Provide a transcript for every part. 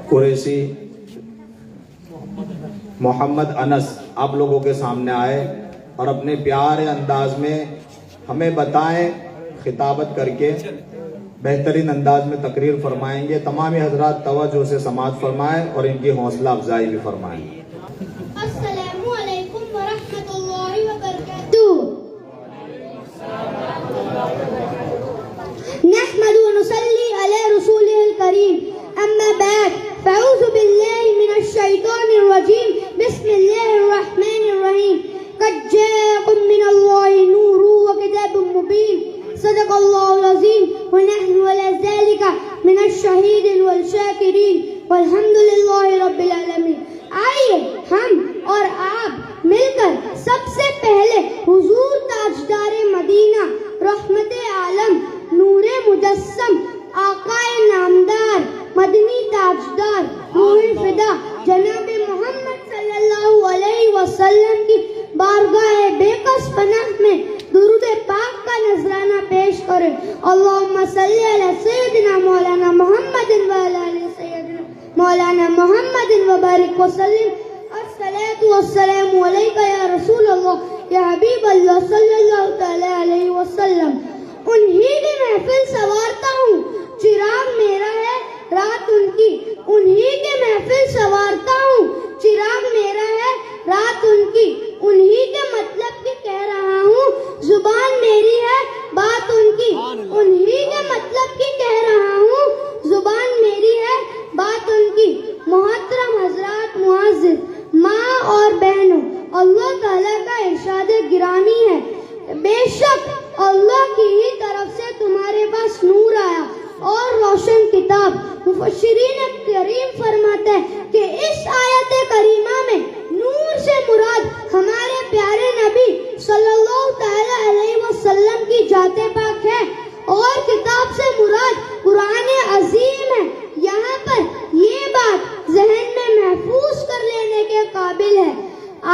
قریشی محمد انس آپ لوگوں کے سامنے آئے اور اپنے پیارے انداز میں ہمیں بتائیں، خطابت کر کے بہترین انداز میں تقریر فرمائیں گے۔ تمام حضرات توجہ سے سماعت فرمائیں اور ان کی حوصلہ افزائی بھی فرمائیں۔ السلام علیکم ورحمۃ اللہ وبرکاتہ۔ نحمد ونصلی علی رسولہ الکریم، اما بعد فاعوذ باللہ من الشیطان الرجیم، بسم اللہ الرحمن الرحیم۔ قد جاءکم من اللہ نور وکتاب مبین، صدق اللہ العظیم، ونحن علی ذلک من الشہیدین والشاکرین، والحمد للہ رب العالمین۔ آئیے ہم اور آپ مل کر سب سے پہلے حضور تاجدار مدینہ، رحمت عالم، نور مجسم، آقا نامدار، مدنی تاجدار، روح فدا جناب محمد صلی اللہ علیہ وسلم کی بارگاہ بے کس پناہ میں درود پاک کا نذرانہ پیش کریں۔ اللہم صلی علی سیدنا مولانا محمد وعلی آل سیدنا مولانا محمد وبارک وسلم۔ الصلاۃ والسلام علیک یا رسول اللہ یا حبیب اللہ صلی اللہ تعالی علیہ وسلم۔ انہی کی محفل سوارتا ہوں، چراغ میرا ہے رات ان کی، انہی کی محفل سوارتا ہوں، چراغ میرا ہے رات ان کی، انہی کے مطلب کی کہہ رہا ہوں، زبان میری ہے بات ان کی، انہی کے مطلب کی کہہ رہا ہوں، زبان میری ہے بات ان کی۔ محترم حضرات، معزز ماں اور بہنوں، اللہ تعالیٰ کا ارشاد گرامی ہے، بے شک اللہ کی ہی طرف سے تمہارے پاس نور آیا اور روشن کتاب۔ مفسرین کریم فرماتے ہیں کہ اس آیت کریمہ میں نور سے مراد ہمارے پیارے نبی صلی اللہ تعالی علیہ وسلم کی ذات پاک ہے، اور کتاب سے مراد قرآن عظیم ہے۔ یہاں پر یہ بات ذہن میں محفوظ کر لینے کے قابل ہے،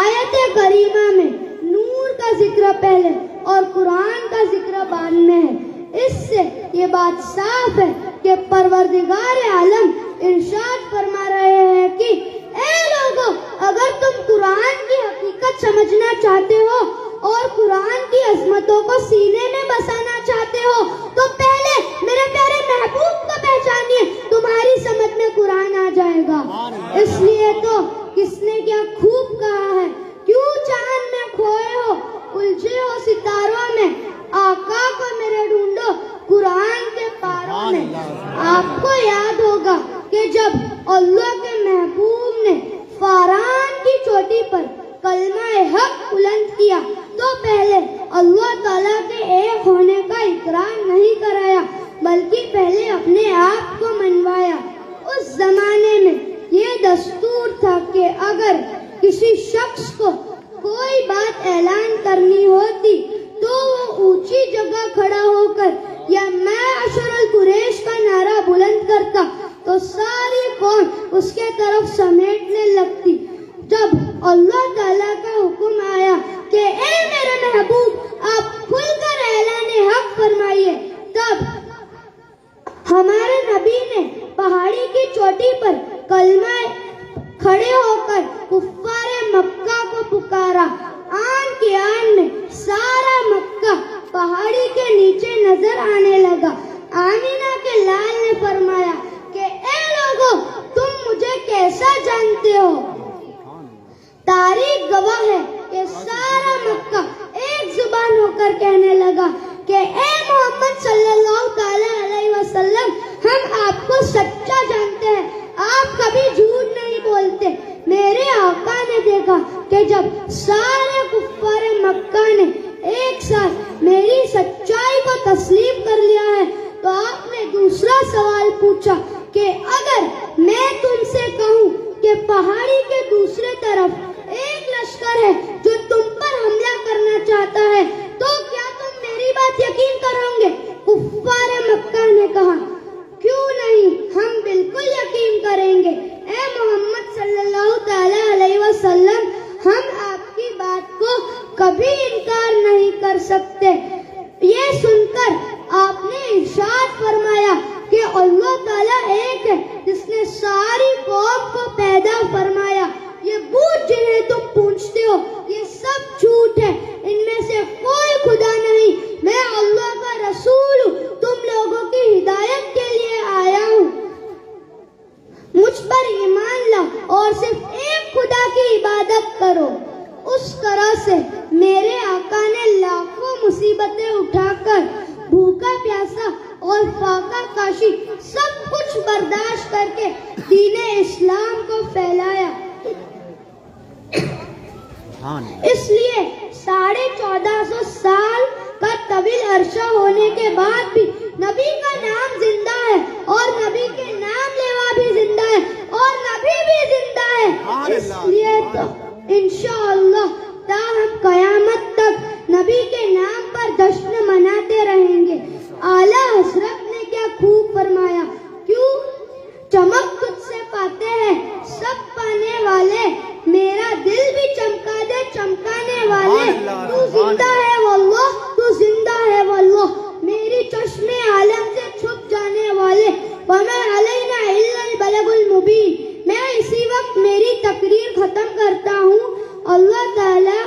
آیت کریمہ میں نور کا ذکر پہلے اور قرآن کا ذکر بعد میں ہے۔ اس سے یہ بات صاف ہے کہ پروردگار عالم ارشاد فرما رہے ہیں کہ اے لوگو، اگر تم قرآن کی حقیقت سمجھنا چاہتے ہو اور قرآن کی عظمتوں کو سینے میں بسانا چاہتے ہو تو پہلے میرے پیارے محبوب کو پہچانیے، تمہاری سمجھ میں قرآن آ جائے گا۔ اس لیے تو کس نے کیا خوب کہا ہے، کیوں چاند میں کھوئے ہو، الجھے ہو ستاروں میں، آقا کو میرے ڈھونڈو قرآن کے پاروں میں۔ آپ کو یاد ہوگا کہ جب اللہ کے محبوب نے فاران کی چوٹی پر کلمہ حق بلند کیا تو پہلے اللہ تعالیٰ کے ایک ہونے کا اقرار نہیں کرایا، بلکہ پہلے اپنے آپ کو منوایا۔ اس زمانے میں یہ دستور تھا کہ اگر کسی شخص کو کوئی بات اعلان کرنی ہوتی تو وہ اونچی جگہ کھڑا ہو کر یا معشر القریش کا نعرہ بلند کرتا تو ساری قوم اس کے طرف سمیٹنے لگتی۔ جب اللہ تعالیٰ کا حکم آیا کہ اے میرے محبوب آپ کھل کر اعلان حق فرمائیے، تب ہمارے نبی نے پہاڑی کی چوٹی پر کلمہ کھڑے ہو کر کفار مکہ کو پکارا۔ آن کی آن میں سارا مکہ پہاڑی کے نیچے نظر آنے لگا۔ آمینہ کے لال نے فرمایا کہ اے لوگو، تم مجھے کیسا جانتے ہو؟ تاریخ گواہ ہے کہ سارا مکہ ایک زبان ہو کر کہنے لگا کہ اے محمد صلی اللہ تعالی علیہ وسلم، ہم آپ کو سچا جانتے ہیں، آپ کبھی جھوٹ نہیں بولتے۔ میرے آقا نے دیکھا کہ جب سارے کفار مکہ نے ایک ساتھ میری سچائی کو تسلیم کر لیا ہے تو آپ نے دوسرا سوال پوچھا کہ اگر میں تم سے کہوں کہ پہاڑی کے دوسرے طرف ایک لشکر ہے جو تم پر حملہ کرنا چاہتا ہے تو کیا تم میری بات یقین کرو گے؟ کفار مکہ نے کہا کیوں نہیں، ہم عبادت کرو. اس طرح سے میرے آقا نے لاکھوں مصیبتیں اٹھا کر بھوکا پیاسا اور فاقہ کاشی سب کچھ برداشت کر کے دین اسلام کو پھیلایا. اس لیے 1450 سال کا طویل عرصہ ہونے کے بعد بھی نبی کا نام زندہ ہے اور نبی کے نام لیوا بھی زندہ ہے اور نبی بھی زندہ ہے. اس لیے تو انشاءاللہ تاہم قیامت تک نبی کے نام پر جشن مناتے رہیں گے. اعلیٰ حضرت نے کیا خوب فرمایا, کیوں چمک تجھ سے پاتے ہیں سب پانے والے, میرا دل بھی چمکا دے چمکانے والے. تو زندہ ہے واللہ, تو زندہ ہے واللہ, میری چشم عالم سے چھپ جانے والے. وَمَا عَلَيْنَا إِلَّا الْبَلَغُ الْمُبِينُ. میں اسی وقت میری تقریر ختم کرتا ہوں. اللہ تعالی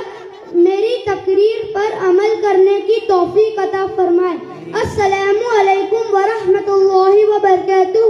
میری تقریر پر عمل کرنے کی توفیق عطا فرمائے. السلام علیکم ورحمۃ اللہ وبرکاتہ.